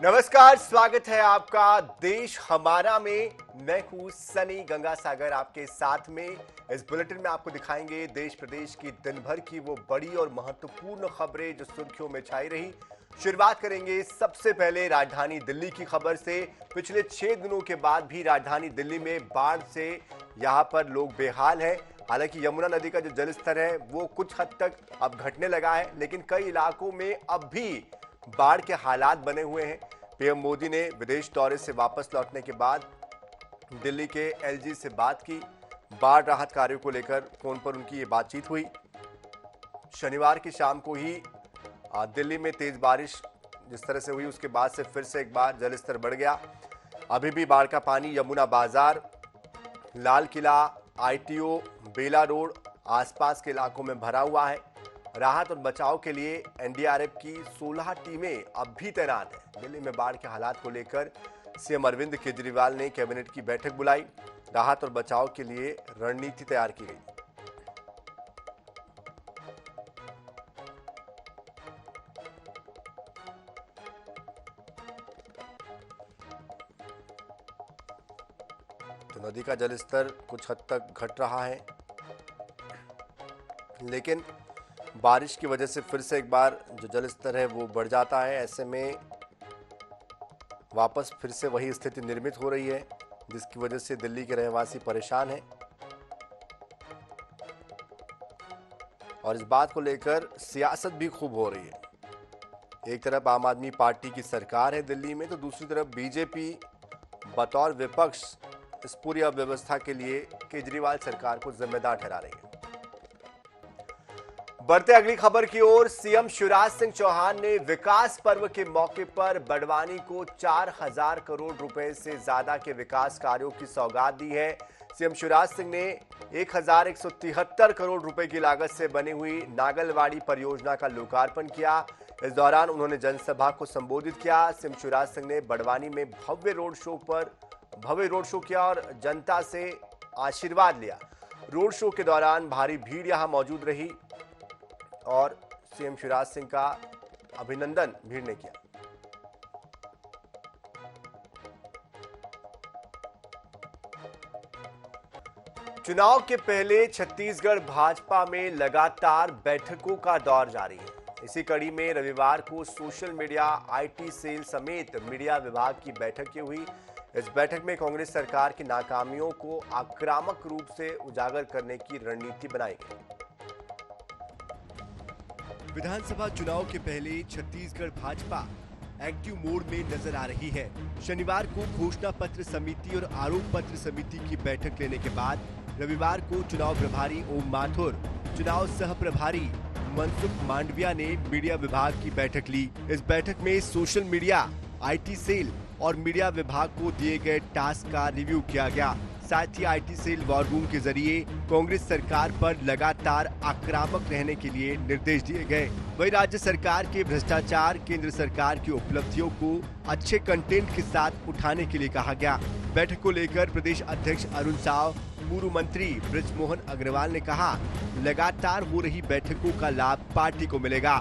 नमस्कार, स्वागत है आपका देश हमारा में। मैं हूं सनी गंगासागर आपके साथ में। इस बुलेटिन में आपको दिखाएंगे देश प्रदेश की दिन भर की वो बड़ी और महत्वपूर्ण खबरें जो सुर्खियों में छाई रही। शुरुआत करेंगे सबसे पहले राजधानी दिल्ली की खबर से। पिछले 6 दिनों के बाद भी राजधानी दिल्ली में बाढ़ से यहां पर लोग बेहाल हैं। हालांकि यमुना नदी का जो जलस्तर है वो कुछ हद तक अब घटने लगा है, लेकिन कई इलाकों में अब भी बाढ़ के हालात बने हुए हैं। पीएम मोदी ने विदेश दौरे से वापस लौटने के बाद दिल्ली के एलजी से बात की। बाढ़ राहत कार्यों को लेकर फोन पर उनकी ये बातचीत हुई। शनिवार की शाम को ही दिल्ली में तेज बारिश जिस तरह से हुई, उसके बाद से फिर से एक बार जलस्तर बढ़ गया। अभी भी बाढ़ का पानी यमुना बाजार, लाल किला, आईटीओ, बेला रोड आसपास के इलाकों में भरा हुआ है। राहत और बचाव के लिए एनडीआरएफ की 16 टीमें अब भी तैनात हैं। दिल्ली में बाढ़ के हालात को लेकर सीएम अरविंद केजरीवाल ने कैबिनेट की बैठक बुलाई। राहत और बचाव के लिए रणनीति तैयार की गई। तो नदी का जलस्तर कुछ हद तक घट रहा है, लेकिन बारिश की वजह से फिर से एक बार जो जलस्तर है वो बढ़ जाता है। ऐसे में वापस फिर से वही स्थिति निर्मित हो रही है, जिसकी वजह से दिल्ली के रहवासी परेशान हैं। और इस बात को लेकर सियासत भी खूब हो रही है। एक तरफ आम आदमी पार्टी की सरकार है दिल्ली में, तो दूसरी तरफ बीजेपी बतौर विपक्ष इस पूरी अव्यवस्था के लिए केजरीवाल सरकार को जिम्मेदार ठहरा रही है। बढ़ते अगली खबर की ओर। सीएम शिवराज सिंह चौहान ने विकास पर्व के मौके पर बड़वानी को 4000 करोड़ रुपए से ज्यादा के विकास कार्यों की सौगात दी है। सीएम शिवराज सिंह ने 1173 करोड़ रुपए की लागत से बनी हुई नागलवाड़ी परियोजना का लोकार्पण किया। इस दौरान उन्होंने जनसभा को संबोधित किया। सीएम शिवराज सिंह ने बड़वानी में भव्य रोड शो किया और जनता से आशीर्वाद लिया। रोड शो के दौरान भारी भीड़ यहां मौजूद रही और सीएम शिवराज सिंह का अभिनंदन भीड़ ने किया। चुनाव के पहले छत्तीसगढ़ भाजपा में लगातार बैठकों का दौर जारी है। इसी कड़ी में रविवार को सोशल मीडिया, आईटी सेल समेत मीडिया विभाग की बैठकें हुई। इस बैठक में कांग्रेस सरकार की नाकामियों को आक्रामक रूप से उजागर करने की रणनीति बनाई गई। विधानसभा चुनाव के पहले छत्तीसगढ़ भाजपा एक्टिव मोड में नजर आ रही है। शनिवार को घोषणा पत्र समिति और आरोप पत्र समिति की बैठक लेने के बाद रविवार को चुनाव प्रभारी ओम माथुर, चुनाव सह प्रभारी मनसुख मांडविया ने मीडिया विभाग की बैठक ली। इस बैठक में सोशल मीडिया, आईटी सेल और मीडिया विभाग को दिए गए टास्क का रिव्यू किया गया। साथ ही आईटी सेल वॉर रूम के जरिए कांग्रेस सरकार पर लगातार आक्रामक रहने के लिए निर्देश दिए गए। वहीं राज्य सरकार के भ्रष्टाचार, केंद्र सरकार की उपलब्धियों को अच्छे कंटेंट के साथ उठाने के लिए कहा गया। बैठक को लेकर प्रदेश अध्यक्ष अरुण साव, पूर्व मंत्री बृजमोहन अग्रवाल ने कहा, लगातार हो रही बैठकों का लाभ पार्टी को मिलेगा।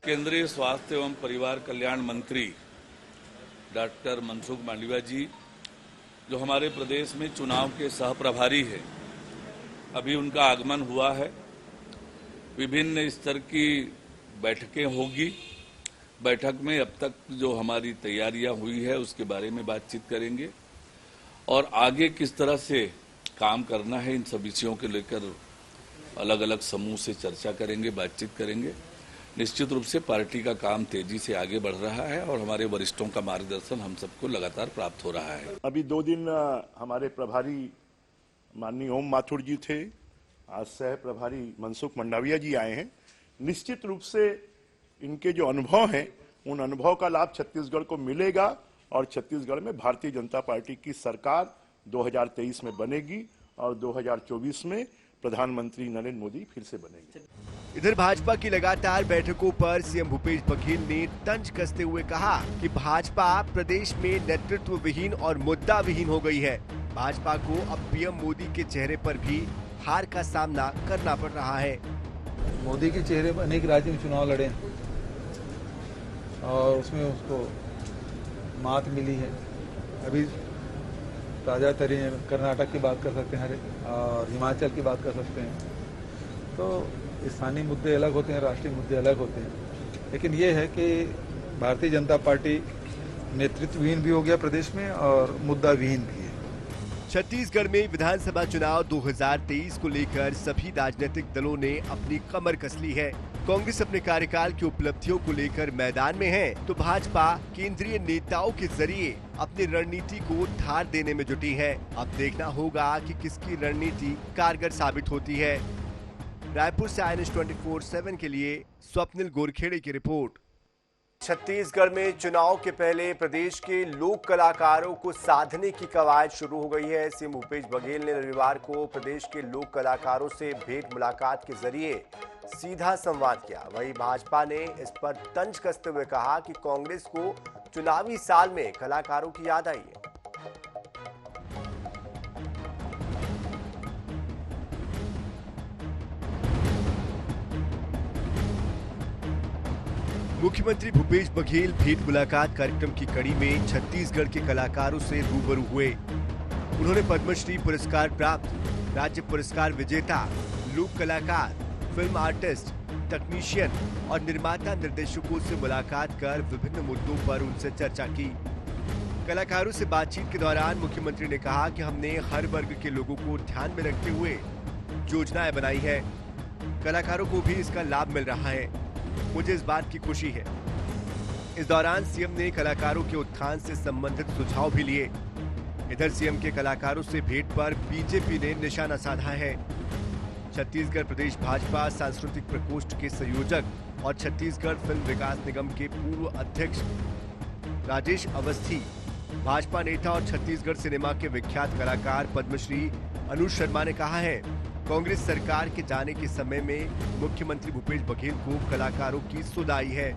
केंद्रीय स्वास्थ्य एवं परिवार कल्याण मंत्री डॉक्टर मनसुख मांडविया जी, जो हमारे प्रदेश में चुनाव के सह प्रभारी है, अभी उनका आगमन हुआ है। विभिन्न स्तर की बैठकें होगी। बैठक में अब तक जो हमारी तैयारियां हुई है उसके बारे में बातचीत करेंगे और आगे किस तरह से काम करना है इन सब विषयों के लेकर अलग अलग समूह से चर्चा करेंगे, बातचीत करेंगे। निश्चित रूप से पार्टी का काम तेजी से आगे बढ़ रहा है और हमारे वरिष्ठों का मार्गदर्शन हम सबको लगातार प्राप्त हो रहा है। अभी 2 दिन हमारे प्रभारी माननीय ओम माथुर जी थे, आज सह प्रभारी मनसुख मंडाविया जी आए हैं। निश्चित रूप से इनके जो अनुभव हैं उन अनुभव का लाभ छत्तीसगढ़ को मिलेगा और छत्तीसगढ़ में भारतीय जनता पार्टी की सरकार 2023 में बनेगी और 2024 में प्रधानमंत्री नरेंद्र मोदी फिर से बनेंगे। इधर भाजपा की लगातार बैठकों पर सीएम भूपेश बघेल ने तंज कसते हुए कहा कि भाजपा प्रदेश में नेतृत्व विहीन और मुद्दा विहीन हो गई है। भाजपा को अब पीएम मोदी के चेहरे पर भी हार का सामना करना पड़ रहा है। मोदी के चेहरे पर अनेक राज्यों में चुनाव लड़े और उसमें उसको मात मिली है। अभी ताज़ा तरीन कर्नाटक की बात कर सकते हैं और हिमाचल की बात कर सकते हैं। तो स्थानीय मुद्दे अलग होते हैं, राष्ट्रीय मुद्दे अलग होते हैं, लेकिन ये है कि भारतीय जनता पार्टी नेतृत्वहीन भी हो गया प्रदेश में और मुद्दा विहीन भी है। छत्तीसगढ़ में विधानसभा चुनाव 2023 को लेकर सभी राजनीतिक दलों ने अपनी कमर कस ली है। कांग्रेस अपने कार्यकाल की उपलब्धियों को लेकर मैदान में है, तो भाजपा केंद्रीय नेताओं के जरिए अपनी रणनीति को धार देने में जुटी है। अब देखना होगा कि किसकी रणनीति कारगर साबित होती है। रायपुर से INS 24/7 के लिए स्वप्निल गोरखेड़े की रिपोर्ट। छत्तीसगढ़ में चुनाव के पहले प्रदेश के लोक कलाकारों को साधने की कवायद शुरू हो गई है। सीएम भूपेश बघेल ने रविवार को प्रदेश के लोक कलाकारों से भेंट मुलाकात के जरिए सीधा संवाद किया। वहीं भाजपा ने इस पर तंज कसते हुए कहा कि कांग्रेस को चुनावी साल में कलाकारों की याद आई है। मुख्यमंत्री भूपेश बघेल भेंट मुलाकात कार्यक्रम की कड़ी में छत्तीसगढ़ के कलाकारों से रूबरू हुए। उन्होंने पद्मश्री पुरस्कार प्राप्त, राज्य पुरस्कार विजेता, लोक कलाकार, फिल्म आर्टिस्ट, तकनीशियन और निर्माता निर्देशकों से मुलाकात कर विभिन्न मुद्दों पर उनसे चर्चा की। कलाकारों से बातचीत के दौरान मुख्यमंत्री ने कहा कि हमने हर वर्ग के लोगों को ध्यान में रखते हुए योजनाएं बनाई है। कलाकारों को भी इसका लाभ मिल रहा है, मुझे इस बात की खुशी है। इस दौरान सीएम ने कलाकारों के उत्थान से संबंधित सुझाव भी लिए। इधर सीएम के कलाकारों से भेंट पर बीजेपी ने निशाना साधा है। छत्तीसगढ़ प्रदेश भाजपा सांस्कृतिक प्रकोष्ठ के संयोजक और छत्तीसगढ़ फिल्म विकास निगम के पूर्व अध्यक्ष राजेश अवस्थी, भाजपा नेता और छत्तीसगढ़ सिनेमा के विख्यात कलाकार पद्मश्री अनुज शर्मा ने कहा है, कांग्रेस सरकार के जाने के समय में मुख्यमंत्री भूपेश बघेल को कलाकारों की सुध आई है।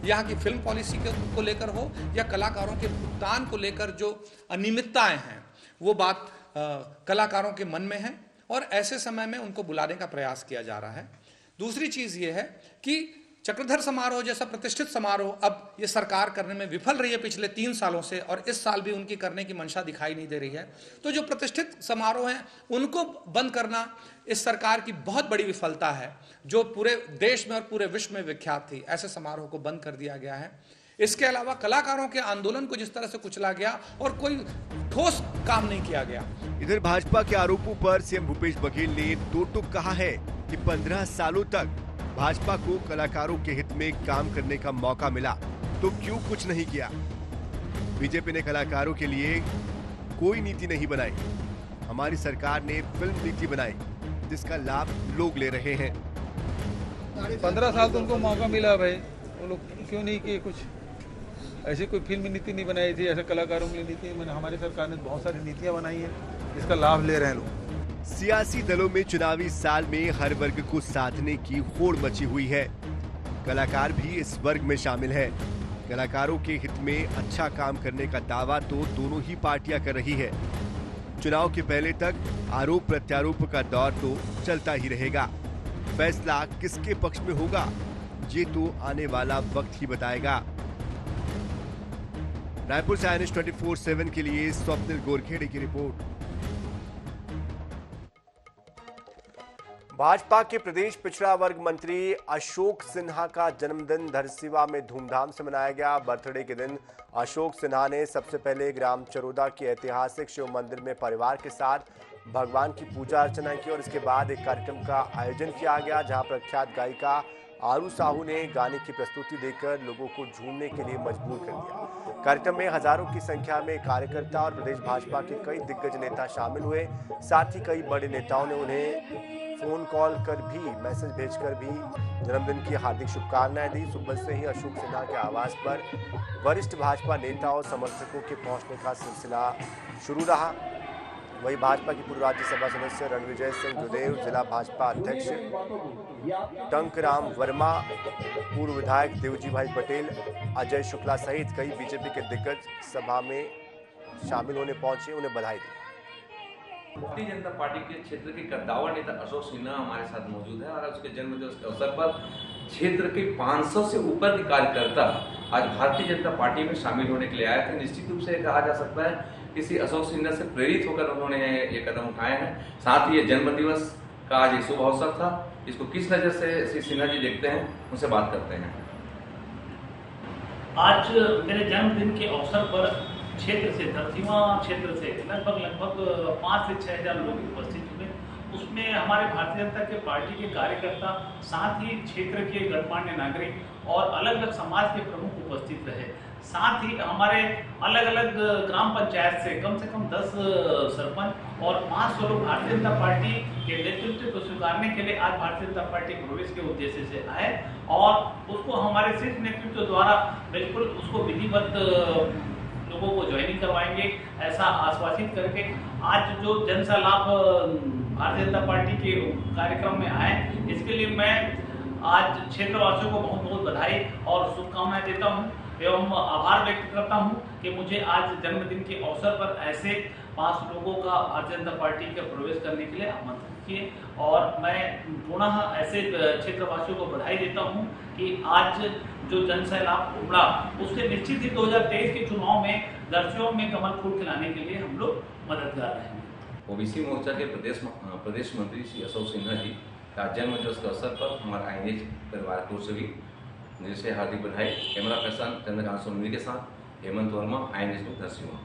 यहाँ की फिल्म पॉलिसी को लेकर हो या कलाकारों के भुगतान को लेकर जो अनियमितताएं हैं, वो बात कलाकारों के मन में है और ऐसे समय में उनको बुलाने का प्रयास किया जा रहा है। दूसरी चीज ये है कि चक्रधर समारोह जैसा प्रतिष्ठित समारोह अब ये सरकार करने में विफल रही है पिछले 3 सालों से, और इस साल भी उनकी करने की मंशा दिखाई नहीं दे रही है। तो जो प्रतिष्ठित समारोह हैं उनको बंद करना इस सरकार की बहुत बड़ी विफलता है, जो पूरे देश में और पूरे विश्व में विख्यात थी। ऐसे समारोह को बंद कर दिया गया है। इसके अलावा कलाकारों के आंदोलन को जिस तरह से कुचला गया और कोई ठोस काम नहीं किया गया। इधर भाजपा के आरोपों पर सीएम भूपेश बघेल ने दो टूक कहा है कि 15 सालों तक भाजपा को कलाकारों के हित में काम करने का मौका मिला तो क्यों कुछ नहीं किया। बीजेपी ने कलाकारों के लिए कोई नीति नहीं बनाई। हमारी सरकार ने फिल्म नीति बनाई जिसका लाभ लोग ले रहे हैं। 15 साल तो उनको मौका मिला भाई, वो लोग क्यों नहीं किए कुछ? ऐसी कोई फिल्म नीति नहीं बनाई थी, ऐसे कलाकारों के लिए नीति हमारी सरकार ने बहुत सारी नीतियां बनाई हैं, इसका लाभ ले रहे हैं लोग। सियासी दलों में चुनावी साल में हर वर्ग को साधने की होड़ मची हुई है। कलाकार भी इस वर्ग में शामिल है। कलाकारों के हित में अच्छा काम करने का दावा तो दोनों ही पार्टियां कर रही है। चुनाव के पहले तक आरोप प्रत्यारोप का दौर तो चलता ही रहेगा। फैसला किसके पक्ष में होगा ये तो आने वाला वक्त ही बताएगा। रायपुर से INS 24/7 के लिए स्वप्निल गोरखेड़े की रिपोर्ट। भाजपा के प्रदेश पिछड़ा वर्ग मंत्री अशोक सिन्हा का जन्मदिन धरसीवा में धूमधाम से मनाया गया। बर्थडे के दिन अशोक सिन्हा ने सबसे पहले ग्राम चरोदा के ऐतिहासिक शिव मंदिर में परिवार के साथ भगवान की पूजा अर्चना की और इसके बाद एक कार्यक्रम का आयोजन किया गया, जहां प्रख्यात गायिका आरू साहू ने गाने की प्रस्तुति देकर लोगों को झूमने के लिए मजबूर कर दिया। कार्यक्रम में हजारों की संख्या में कार्यकर्ता और प्रदेश भाजपा के कई दिग्गज नेता शामिल हुए। साथ ही कई बड़े नेताओं ने उन्हें फोन कॉल कर भी, मैसेज भेजकर भी जन्मदिन की हार्दिक शुभकामनाएं दी। सुबह से ही अशोक सिन्हा के आवास पर वरिष्ठ भाजपा नेता और समर्थकों के पहुंचने का सिलसिला शुरू रहा। वहीं भाजपा की पूर्व राज्यसभा सदस्य रणविजय सिंह जुदेव, जिला भाजपा अध्यक्ष टंकराम वर्मा, पूर्व विधायक देवजी भाई पटेल, अजय शुक्ला सहित कई बीजेपी के दिग्गज सभा में शामिल होने पहुंचे, उन्हें बधाई दी। भारतीय जनता पार्टी के क्षेत्र के कद्दावर नेता अशोक सिन्हा हमारे साथ मौजूद है और उसके जन्मदिवस के अवसर पर क्षेत्र के 500 से ऊपर के कार्यकर्ता आज भारतीय जनता पार्टी में शामिल होने के लिए आए थे। निश्चित रूप से कहा जा सकता है किसी अशोक सिन्हा से प्रेरित होकर उन्होंने ये कदम उठाए हैं। साथ ही ये जन्मदिवस का आज एक शुभ अवसर था। इसको किस नजर से श्री सिन्हा जी देखते हैं, उनसे बात करते हैं। आज मेरे जन्मदिन के अवसर पर क्षेत्र से, धरतीवा क्षेत्र से लगभग 5 से 6 हज़ार लोग उपस्थित हुए। उसमें हमारे भारतीय जनता के पार्टी के कार्यकर्ता, साथ ही क्षेत्र के गणमान्य नागरिक और अलग अलग समाज के प्रमुख उपस्थित रहे। साथ ही हमारे अलग अलग ग्राम पंचायत से कम 10 सरपंच और 500 लोग भारतीय जनता पार्टी के नेतृत्व को स्वीकारने के लिए आज भारतीय जनता पार्टी प्रवेश के उद्देश्य से आए और उसको हमारे शीर्ष नेतृत्व द्वारा बिल्कुल उसको विधिवत लोगों को ज्वाइनिंग करवाएंगे, ऐसा आश्वासित करके आज जो जनसलाप भारतीय जनता पार्टी के कार्यक्रम में आए, इसके लिए मैं आज क्षेत्रवासियों को बहुत बहुत बधाई और शुभकामनाएं देता हूं एवं आभार व्यक्त करता हूं कि मुझे आज जन्मदिन के अवसर पर ऐसे 5 लोगों का भारतीय जनता पार्टी के प्रवेश करने के लिए आमंत्रित किए। और मैं पुनः ऐसे क्षेत्रवासियों को बधाई देता हूं कि आज जो जनसैलाब उमड़ा उससे निश्चित ही 2023 के चुनाव में दर्शकों में कमल फूल खिलाने के लिए हम लोग मददगार रहेंगे। ओबीसी मोर्चा के प्रदेश मंत्री श्री अशोक सिन्हा जी का जन्म दिवस के अवसर पर हमारा आईएनएच परिवार की ओर से भी जिसे हार्दिक बधाई। कैमरा पर्सन चंद्रकांत सोनवी के साथ हेमंत वर्मा, आईएनएच धरसीवां।